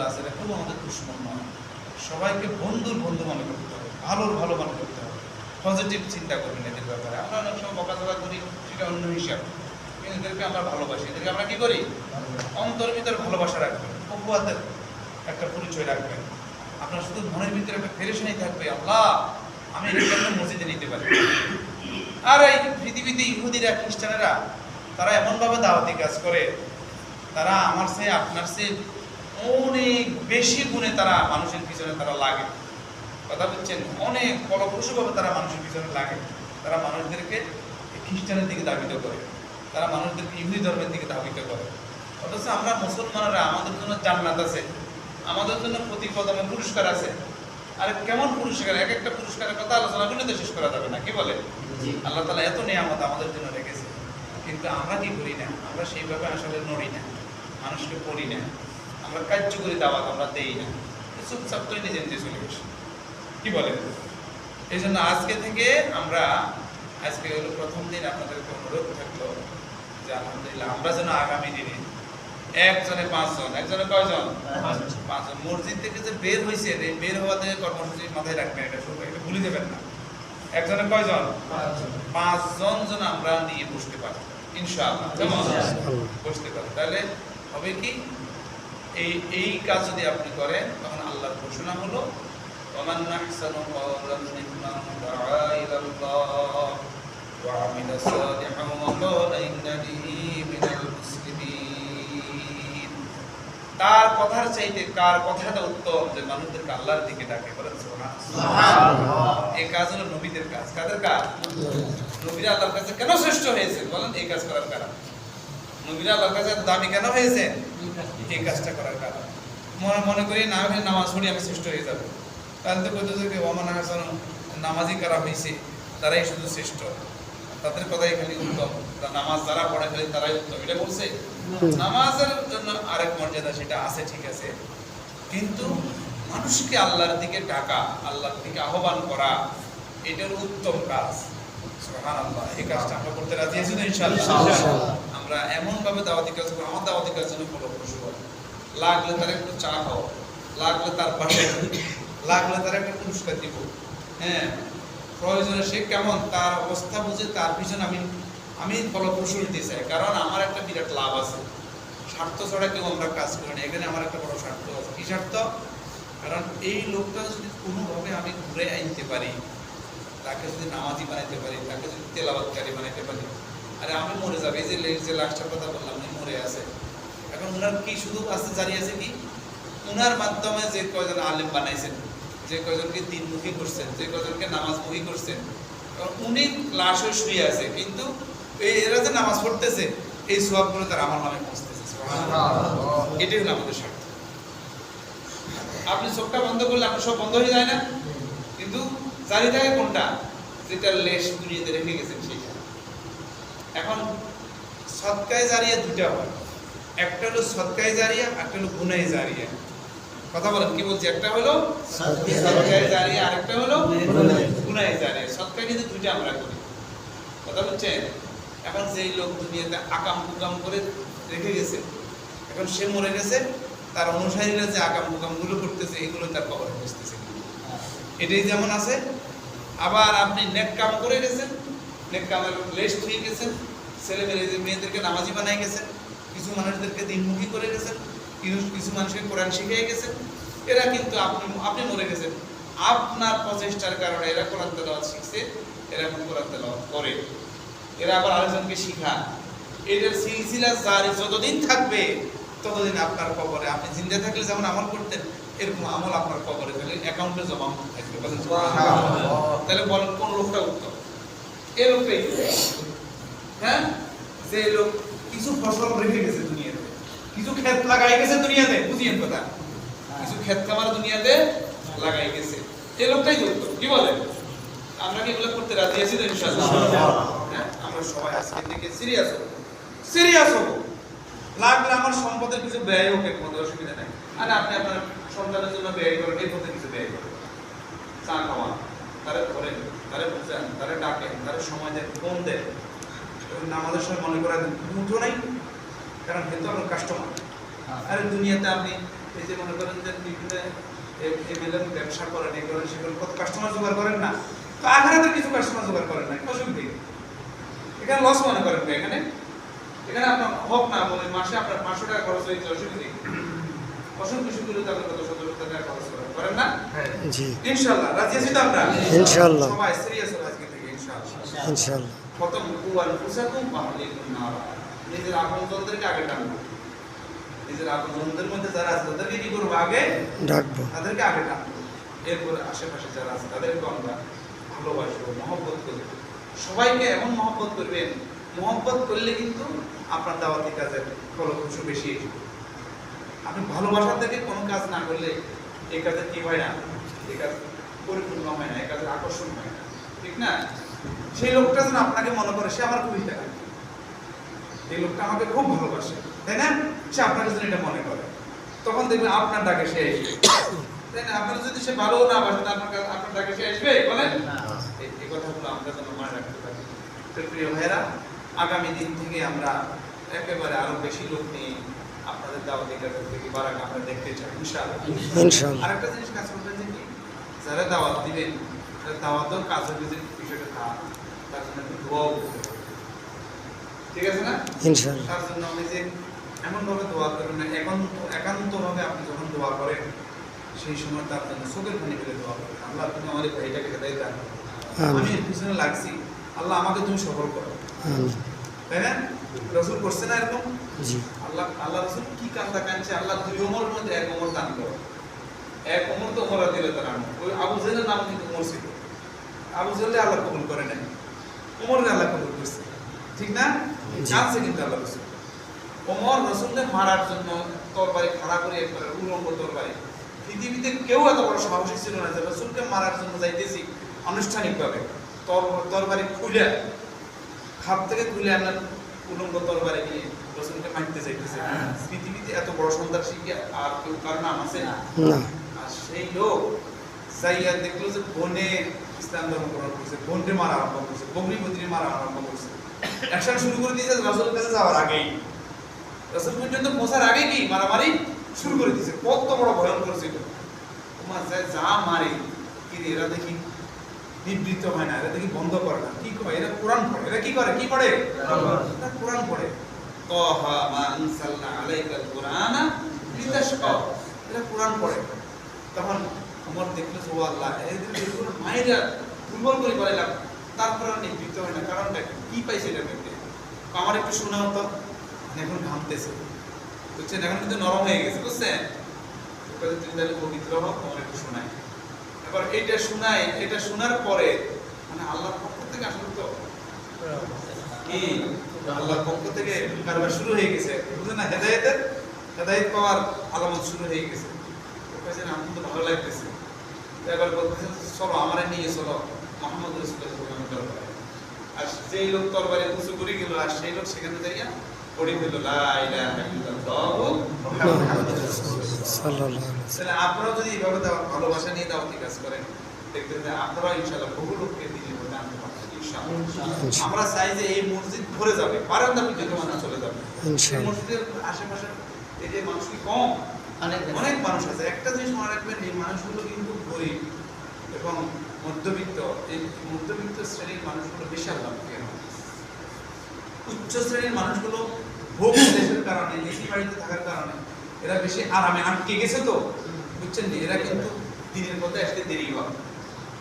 আছে এটা খুব আমাদের দুশ্মন নয়। সবাইকে বন্ধুর বন্ধু মনে করতে হবে, ভালোর ভালো মনে করতে হবে, পজিটিভ চিন্তা করবেন এদের ব্যাপারে। আমরা অনেক সময় বকাঝকা করি, সেটা অন্য হিসাব, কিন্তু এদেরকে আমরা ভালোবাসি। এদেরকে আমরা কি করি? অন্তর ভিতরে ভালোবাসা রাখবেন, অপবাদের একটা পরিচয় রাখবেন। আপনার শুধু মনের ভিতরে একটা পেরেশানি থাকবে, আল্লাহ আমি এটাকে একটা মসজিদে নিতে পারি। আর এই পৃথিবীতে ইহুদিরা খ্রিস্টানেরা তারা এমনভাবে দাওয়াতি কাজ করে, তারা আমার চেয়ে আপনার চেয়ে অনেক বেশি গুণে তারা মানুষের পিছনে তারা লাগে। কথা বলছেন, অনেক ফলপ্রসূভাবে তারা মানুষের পিছনে লাগে। তারা মানুষদেরকে খ্রিস্টানের দিকে ধাবিত করে, তারা মানুষদেরকে ইহুদি ধর্মের দিকে ধাবিত করে। অথচ আমরা মুসলমানরা, আমাদের জন্য জান্নাত আছে, আমাদের জন্য প্রতি কদমে পুরস্কার আছে। আর কেমন পুরস্কার, এক একটা পুরস্কারের কথা আলোচনা করলে তো শেষ করা যাবে না, কি বলে? আল্লাহ তাআলা এত নিয়ামত আমাদের জন্য রেখেছে, কিন্তু আমরা কি করি না? আমরা সেইভাবে আসলে নড়ি না, মানুষকে পড়ি না, আমরা কার্যকরী দাওয়াত আমরা দেই না, চুপচাপ করে নিজে নিজে চলে গেছি, কি বলে? এই জন্য আজকে থেকে আমরা, আজকে হলো প্রথম দিন, আপনাদেরকে অনুরোধ থাকলো যে আলহামদুলিল্লাহ আমরা যেন আগামী দিনে একজনে 5 জন, একজনে কয়জন? 5 জন। মসজিদ থেকে যে বের হয়েছে, বের হওয়া থেকে কর্মসূচি মাথায় রাখবেন, এটা শুরু, এটা ভুলে যাবেন না। একজনে কয়জন? 5 জন যেন আমরা নিয়ে বসতে পারি ইনশাআল্লাহ, যেমন বসতে পারি। তাহলে হবে কি, এই কাজ যদি আপনি করেন, তখন আল্লাহর ঘোষণা হলো ওমান আহসানু ক্বাওলান মিম্মান দাআ ইলাল্লাহ ওয়া আমিলা সালিহান ওয়া ক্বালা ইন্নানি মিনাল মুসলিমিন। তার কথার চাইতে কার কথাটা উত্তম, যে মানুষদেরকে আল্লাহর দিকে ডাকে, বলেন সুবহানাল্লাহ। এই কাজ হলো নবীদের কাজ। কাদের কাজ? নবীরা আল্লাহর কাছে কেন শ্রেষ্ঠ হয়েছে বলেন? এই কাজ করার কারণে। নবীরা আল্লাহর কাছে দামি কেন হয়েছে? এই কাজটা করার কারণে। মনে করি না হলে নামাজ পড়ি আমি শ্রেষ্ঠ হয়ে যাবো, তাহলে তো কত যে ওমান আহসানু নামাজি কারা হয়েছে তারাই শুধু শ্রেষ্ঠ, তাদের কথাই খালি উত্তম, নামাজ যারা পড়ে খালি তারাই উত্তম, এটা বলছে? নামাজের জন্য আরেক মর্যাদা, সেটা আছে, ঠিক আছে, কিন্তু মানুষকে আল্লাহর দিকে ডাকা, আল্লাহর দিকে আহ্বান করা, এটার উত্তম কাজ। সুবহানাল্লাহ। এই কাজটা আমরা করতে রাজি আছি তো ইনশাআল্লাহ? আমরা এমন ভাবে দাওয়াতি কাজ করব, আমার দাওয়াতি কাজ যেন ফলপ্রসূ হয়। লাগলে তার একটু চা খাও, লাগলে তার পাশে, লাগলে তার একটা পুরস্কার দিব, হ্যাঁ, প্রয়োজনে সে কেমন তার অবস্থা বুঝে তার পিছনে আমি ফলপ্রসূ হতে চাই। কারণ আমার একটা বিরাট লাভ আছে, স্বার্থ ছাড়া কেউ আমরা কাজ করি না। এখানে আমার একটা বড় স্বার্থ আছে। কি স্বার্থ? কারণ এই লোকটা যদি কোনোভাবে আমি ঘুরে আনতে পারি, তাকে যদি নামাজি বানাইতে পারি, তাকে যদি তেলাওয়াতকারী বানাইতে পারি, আরে আমি মরে যাবে। এই যে লাস্টের কথা বললাম, উনি মরে আছে, এখন ওনার কি শুধু আছে, জারি আছে কি? ওনার মাধ্যমে যে কয়জন আলেম বানাইছেন, যে কয়জনকে দিনমুখী করছেন, যে কয়জনকে নামাজমুখী করছেন, উনি লাশ হয়ে শুয়ে আছে, কিন্তু এরা যে নামাজ পড়তেছে, এই সওয়াবগুলো তার আমার নামে পৌঁছতেছে। এটাই হলো আমাদের স্বার্থ। আপনি চোখটা বন্ধ করলে আপনার সব বন্ধ হয়ে যায় না? কিন্তু জারি থাকে কোনটা? যেটা লেশ দুনিয়াতে রেখে গেছেন সেটা। এখন সদকায়ে জারিয়া দুটা হয়, একটা হলো সদকায়ে জারিয়া, একটা হলো গুনাহে জারিয়া। কথা বলেন, কি বলছি? একটা হলো সদকায়ে জারিয়া, আরেকটা হলো গুনাহে জারিয়া। সদকা কিন্তু দুইটা আমরা করি, কথা বলছেন? এখন যেই লোক দুনিয়াতে আকাম কুকাম করে রেখে গেছে, এখন সে মরে গেছে, তার অনুসারীরা যে আকাম কুকাম গুলো করতেছে, এগুলো তার কবরে বসতেছে। এটাই যেমন আছে। আবার আপনি নেক কাম করে গেছেন, নেক কামের লেশ ধুয়ে গেছেন, ছেলে মেয়েদেরকে নামাজি বানাই গেছেন, কিছু মানুষদেরকে দিনমুখী করে গেছেন, কিছু মানুষকে কোরআন শিখিয়ে গেছেন। এরা কিন্তু আপনি মরে গেছেন, আপনার প্রচেষ্টার কারণে এরা কোরআন তেলাওয়াত শিখছে, এরা এখন কোরআন তেলাওয়াত করে, এরা আবার আরেকজনকে শিখান। এটার সিলসিলা জারি যতদিন থাকবে, ততদিন আপনার কবরে, আপনি জিন্দা থাকলে যেমন আমল করতেন, এরকম আমল আপনার কবরে থাকলে অ্যাকাউন্টে জমা থাকবে। তাহলে বলেন কোন লোকটা উত্তম? এই লোকটাই, হ্যাঁ, যে লোক কিছু ফসল রেখে গেছে দুনিয়াতে, কিছু ক্ষেত লাগাই গেছে দুনিয়াতে, বুঝিয়েন কথা, কিছু ক্ষেত খামার দুনিয়াতে লাগাই গেছে, এই লোকটাই উত্তম। কি বলেন? আমরা কি এগুলো করতে রাজি আছি তো ইনশাআল্লাহ? হ্যাঁ, আমরা সবাই আজকে থেকে সিরিয়াস হব। লাগলে আমার সম্পদের কিছু ব্যয় হোক, এর মধ্যে অসুবিধা নেই। আর আপনি আপনার সন্তানের জন্য ব্যয় করেন, এর মধ্যে কিছু ব্যয় করেন, চা খাওয়া, তারা ধরেন, তারা বুঝেন, তারা ডাকেন, তারা সময় দেন, ফোন দেন, আমাদের সময় মনে করেন মুঠো নাই, কারণ কিন্তু আপনার কাস্টমার। আরে দুনিয়াতে আপনি এই যে মনে করেন যে বিভিন্ন এমএলএম ব্যবসা করেন, এই করেন সেগুলো কত কাস্টমার জোগাড় করেন না, তো আখেরাতে কিছু কাস্টমার জোগাড় করেন না, অসুবিধা এখানে লস মনে করেন এখানে এখানে আপনার হোক না বলে মাসে আপনার 500 টাকা খরচ হয়েছে, অসুবিধা অসংখ্য শুক্র তাদের কত শত শত টাকা খরচ করেন না? জি ইনশাআল্লাহ রাজি আছি তো আমরা? ইনশাআল্লাহ সবাই সিরিয়াস হবে আজকে থেকে ইনশাআল্লাহ। ইনশাআল্লাহ প্রথম কুয়ান ফুসাকুম বাহলিকুম নার, নিজের আপনজনদেরকে আগে টানবো, নিজের আপনজনদের মধ্যে যারা আছে তাদেরকে কি করবো আগে ডাকবো, তাদেরকে আগে টানবো, এরপরে আশেপাশে যারা আছে তাদেরকে আমরা ভালোবাসবো, মহব্বত করবো। সবাইকে এমন মহব্বত করবেন, মহব্বত করলে কিন্তু আপনার দাওয়াতি কাজের ফলপ্রসূ বেশি। আপনি ভালোবাসা থেকে কোনো কাজ না করলে এই কাজের কি হয় না, এই কাজ পরিপূর্ণ হয় না, এই কাজের আকর্ষণ হয় না, ঠিক না? সেই লোকটা যেন আপনাকে মনে করে সে আমার খুব হিতা, এই লোকটা আমাকে খুব ভালোবাসে, তাই না? সে আপনাকে যেন এটা মনে করে, তখন দেখবেন আপনার ডাকে সে আসবে, তাই না? আপনার যদি সে ভালো না বাসে আপনার ডাকে সে আসবে, বলেন এই কথাগুলো আমরা যেন মনে রাখতে পারি। তো প্রিয় ভাইরা, আগামী দিন থেকে আমরা একেবারে আরো বেশি লোক নিয়ে আপনাদের দাওয়াতি কাজের থেকে বারাক আমরা দেখতে চাই ইনশাআল্লাহ। ইনশাআল্লাহ। আরেকটা জিনিস কাজ করবেন যে কি, যারা দাওয়াত দিবেন দাওয়াতের কাজের বিষয়টা তার জন্য একটু দোয়াও করতে হবে, ঠিক আছে না? ইনশাআল্লাহ। তার জন্য আমি যে এমনভাবে দোয়া করবেন না, একান্তভাবে আপনি যখন দোয়া করেন সেই সময় তার জন্য চোখের পানি ফেলে দোয়া করেন, আল্লাহ তুমি আমার এই ভাইটাকে হেদায়েত দান করো, আমি এর পিছনে লাগছি, আল্লাহ আমাকে তুমি সফল করো, তাই না? রাসূল করছে না এরকম? জি। আল্লাহ রাসূল কি কান্দা কাঁদছে, আল্লাহ দুই ওমরের মধ্যে এক ওমর দান করো, এক ওমর তো ওমর রাদিয়াল্লাহু তাআলা, ওই আবু জাহেলের নাম কিন্তু ওমর ছিল, আবু জাহেল আল্লাহ কবুল করে নাই, ওমরের আল্লাহ কবুল করছে, ঠিক না? কাঁদছে কিন্তু আল্লাহ রাসূল। ওমর রাসূলকে মারার জন্য তরবারি খাড়া করে একবার উলঙ্গ তরবারি, পৃথিবীতে কেউ এত বড় সাহসী ছিল না যে রাসূলকে মারার জন্য যাইতেছি আনুষ্ঠানিকভাবে তরবারি খুলে খাপ থেকে খুলে আপনার উলঙ্গ তরবারি নিয়ে রাসূলকে মারতে চাইতেছে। পৃথিবীতে এত বড় সন্ত্রাসী কি আর কেউ কার নাম আছে? না। আর সেই লোক যাইয়া দেখলো যে বনে ইসলাম ধর্ম গ্রহণ করছে, বনকে মারা আরম্ভ করছে, বকরি বকরি মারা আরম্ভ করছে, অ্যাকশন শুরু করে দিয়েছে রাসূলের কাছে যাওয়ার আগেই, রাসূল পর্যন্ত পৌঁছার আগে কি মারামারি শুরু করে দিয়েছে। কত বড় ভয়ঙ্কর ছিল, তোমার যা মারে কি এরা দেখি নিবৃত্ত হয় না, এরা দেখি বন্ধ করে না, কি করে এরা কোরআন পড়ে, এরা কি করে কি পড়ে এরা কোরআন পড়ে, তাহা মা আনসালনা আলাইকাল কুরআনা লিতাশকা, এরা কোরআন পড়ে। তখন ওমর দেখলো যে ও আল্লাহ এদের এগুলো মায়েরা দুর্বল করে বলাইলাম, তারপর নিবৃত্ত হয় না, কারণটা কি পাইছে এটার মধ্যে, আমার একটু শোনাও তো, এখন ঘামতেছে বুঝছেন, এখন কিন্তু নরম হয়ে গেছে বুঝছেন, তুমি তাহলে পবিত্র হও, আমার একটু শোনাই। এবার এটা শোনার পরে মানে আল্লাহর পক্ষ থেকে আসলে তো কি আল্লাহর পক্ষ থেকে কারবার শুরু হয়ে গেছে, বুঝলেন না? হেদায়েত পাওয়ার আলামত শুরু হয়ে গেছে। বলতেছেন আমার তো ভালো লাগতেছে, এবার বলতেছেন চলো আমারে নিয়ে চলো মুহাম্মদ রাসূলুল্লাহ দরবারে। আর যেই লোক তরবারি উঁচু করে গেল আর সেই লোক সেখানে যাইয়া পড়ে ফেলল লা ইলাহা ইল্লাল্লাহু মুহাম্মাদুর রাসূলুল্লাহ সাল্লাল্লাহু আলাইহি ওয়াসাল্লাম। আপনারা যদি এইভাবে ভালোবাসা নিয়ে দাওয়াতি কাজ করেন, দেখবেন যে আপনারা ইনশাআল্লাহ বহু লোককে দিনের মধ্যে আনতে পারবেন ইনশাআল্লাহ। আমরা চাই যে এই মসজিদ ভরে যাবে, বারান্দা পর্যন্ত মানুষ চলে যাবে ইনশাআল্লাহ। মসজিদের আশেপাশে এই যে মানুষ কি কম, অনেক মানুষ আছে। একটা জিনিস মনে রাখবেন, এই মানুষগুলো কিন্তু গরিব এবং মধ্যবিত্ত, এই মধ্যবিত্ত শ্রেণীর মানুষগুলো বেশি আল্লাহ উচ্চ শ্রেণীর মানুষগুলো ভোগ দেশের কারণে, এসি বাড়িতে থাকার কারণে এরা বেশি আরামে আটকে গেছে, তো বুঝছেন, এরা কিন্তু দিনের পথে আসতে দেরি হয়।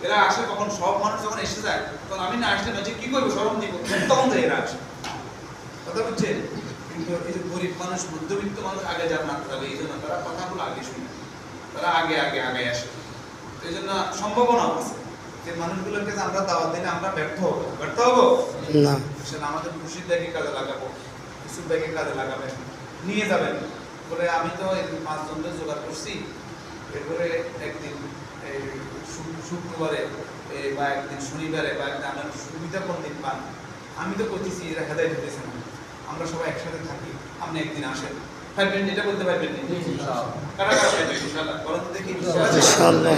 এরা আসে কখন, সব মানুষ যখন এসে যায় তখন আমি না আসলে নয় কি করবো, শরম দিব, তখন তো এরা আসে, কথা বুঝছেন? কিন্তু এই যে গরিব মানুষ, মধ্যবিত্ত মানুষ আগে জান্নাতে যাবে, এই জন্য তারা কথাগুলো আগে শুনে, তারা আগে আগে আগে আসে। এই জন্য সম্ভাবনা আছে যে মানুষগুলোকে যে আমরা দাওয়াত দিলে আমরা ব্যর্থ হবো না, সেটা আমাদের খুশির ব্যাগে কাজে লাগাবো, কিছুর ব্যাগে কাজে লাগাবেন, নিয়ে যাবেন বলে আমি তো এই 5 জনকে জোগাড় করছি, এরপরে একদিন এই শুক্রবারে বা একদিন শনিবারে বা একদিন আপনার সুবিধা কোন দিন পান, আমি তো করতেছি, এরা হেদায়েত হতেছে না, আমরা সবাই একসাথে থাকি, আপনি একদিন আসেন, পারবেন? এটা বলতে পারবেন? কারা কারা পারবেন ইনশাআল্লাহ? বলুন দেখি ইনশাআল্লাহ।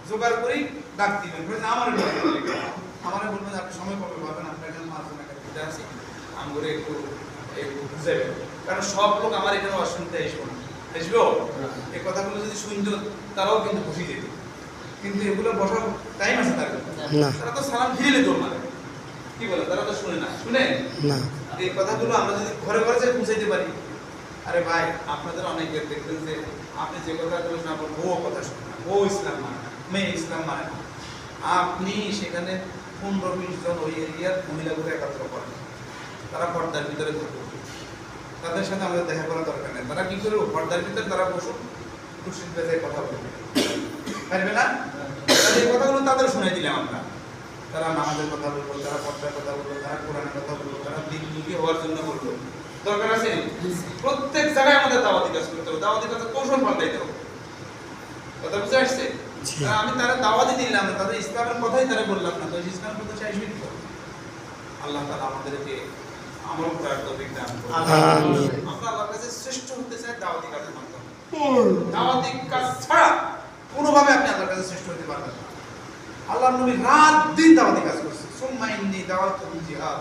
জোগাড় করি ডাক দিবেন, আমারে বলবেন আপনি সময় কবে পাবেন, আপনার এখানে 5 জন একটা আছে, আমগরে একটু বুঝাইবেন, কারণ সব লোক আমার এখানে শুনতে আসবো না, আসবো? এই কথাগুলো যদি শুনতো তারাও কিন্তু খুশি যেত, কিন্তু এগুলো বসার টাইম আছে তার কাছে? না। তারা তো সালাম ফিরে দৌড় মারে, কি বলে, তারা তো শুনে না, শুনে না। এই কথাগুলো আমরা যদি ঘরে ঘরে যে পৌঁছাইতে পারি। আরে ভাই, আপনাদের অনেকে দেখবেন যে আপনি যে কথাগুলো না বলেন, ও কথা শুনে না, ও ইসলাম মানে না, মেয়ে ইসলাম মানে না। আপনি সেখানে 15-20 জন ওই এরিয়ার মহিলাগুলো একত্র করেন, তারা পর্দার ভিতরে থাকবে, তাদের সাথে আমাদের দেখা করা দরকার নেই। তারা কি করবে? পর্দার ভিতরে তারা বসুন, খুশির পেজে কথা বলবে, পারবে না? তাহলে এই কথাগুলো তাদের শুনে দিলাম আমরা। তারা নামাজের কথা বলবো, তারা পর্দার কথা বলবো, তারা কোরআনের কথা বলবো, তারা দিনমুখী হওয়ার জন্য বলবো। দরকার আছে? প্রত্যেক জায়গায় আমাদের দাওয়াতি কাজ করতে হবে, দাওয়াতি কাজের কৌশল পাল্টাইতে হবে। কথা বুঝে আসছে? আমি তারা দাওয়াতি দিলাম না, তাদের ইসলামের কথাই তারা বললাম না, তো ইসলামের কথা চাইছি কি করবো? আল্লাহ তাআলা আমাদেরকে আমল করার তৌফিক দান করুন। আমিন। আমরা আল্লাহর কাছে শ্রেষ্ঠ হতে চাই দাওয়াতি কাজের মাধ্যমে। দাওয়াতি কাজ ছাড়া কোনোভাবে আপনি আল্লাহর কাছে শ্রেষ্ঠ হতে পারবেন না। আল্লাহর নবী রাত দিন দাওয়াতি কাজ করছে। সুম্মা ইন্নী দাওয়াতুহুম জিহাদ,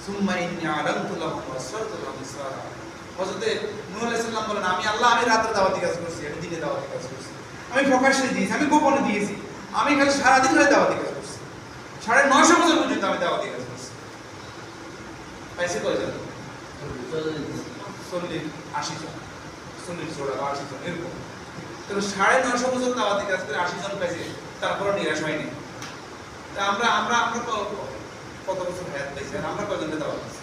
সুম্মা ইন্নী আলানতু লাহুম ওয়া আসরারতু লাহুম ইসরারা। হযরত নূহ আলাইহিস সালাম বলেন, আমি রাতে দাওয়াতি কাজ করছি, আমি দিনে দাওয়াতি কাজ করছি, আমি প্রকাশ্যে দিয়েছি, আমি গোপনে দিয়েছি, আমি খালি সারাদিন ধরে দাওয়াতি কাজ করছি, 950 বছর পর্যন্ত আমি দাওয়াতি কাজ করছি। পাইছে কয়জন? 40, 80 জন, 40 জোড়া বা 80 জন এরকম। তো 950 বছর দাওয়াতি কাজ করে 80 জন পাইছে, তারপরে নিরাশ হয়নি। তা আমরা আমরা আমরা তো কত বছর হায়াত পাইছি, আর আমরা কয়জনকে দাওয়াত দিচ্ছি?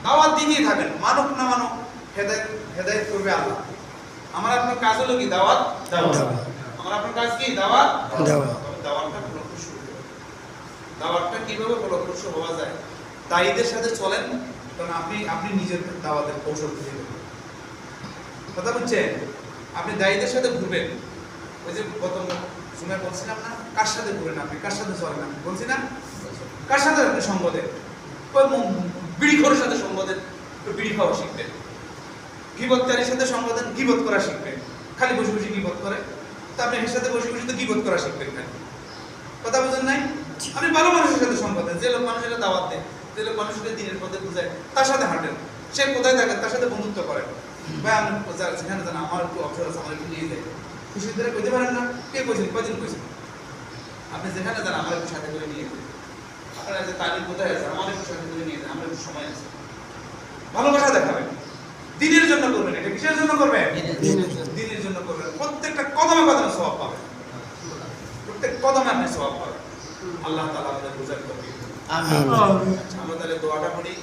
দাওয়াত দিতেই থাকেন, মানুক না মানুক, হেদায়েত হেদায়েত করবে আল্লাহ। আমার আপনার কাজ হলো কি? দাওয়াত দেওয়া। আমার আপনার কাজ কি? দাওয়াত দেওয়া। দাওয়াতটা ফলপ্রসূ হবে। দাওয়াতটা কিভাবে ফলপ্রসূ হওয়া যায়? দায়ীদের সাথে চলেন, কারণ আপনি নিজের দাওয়াতের কৌশল খুঁজে নেবেন। কথা বুঝছেন? আপনি দায়ীদের সাথে ঘুরবেন, ওই যে গত সময় বলছিলাম না, কার সাথে ঘুরেন আপনি, কার সাথে চলেন আপনি, বলছি না? কার সাথে আপনি সঙ্গ দেন? বিড়িখোরের সাথে সঙ্গ দেন, বিড়ি খাওয়া শিখবেন। গীবতকারীর সাথে সঙ্গ দেন, গীবত করা শিখবেন। খালি বসে বসে গীবত করে, তা আপনি এর সাথে বসে বসে তো গীবত করা শিখবেন না। কথা বুঝেন নাই? আপনি ভালো মানুষের সাথে সঙ্গ দেন, যে লোক মানুষের দাওয়াত দেন, যে লোক মানুষের দিনের পথে বুঝায়, তার সাথে হাঁটেন। সে কোথায় থাকেন তার সাথে বন্ধুত্ব করেন। ভাই আমি যেখানে জান আমার একটু অবসর আছে, আমার একটু নিয়ে যায়, খুশির ধরে কইতে পারেন না? কে কইছেন? কয়দিন কইছেন? আপনি যেখানে যান আমার একটু সাথে করে নিয়ে যান। আপনারা যে তালিম কোথায় আছে, আমার একটু সাথে করে নিয়ে যান, আমার একটু সময় আছে। ভালোবাসা দেখাবেন, দিনের জন্য করবেন। এটা কিসের জন্য করবেন? দিনের জন্য করবেন। প্রত্যেকটা কদমে কদমে সওয়াব পাবেন, প্রত্যেক কদমে আপনি সওয়াব পাবেন। আল্লাহ তাআলা আমাদের বুঝার তৌফিক দান করুন। আমরা তাহলে দোয়াটা পড়ি।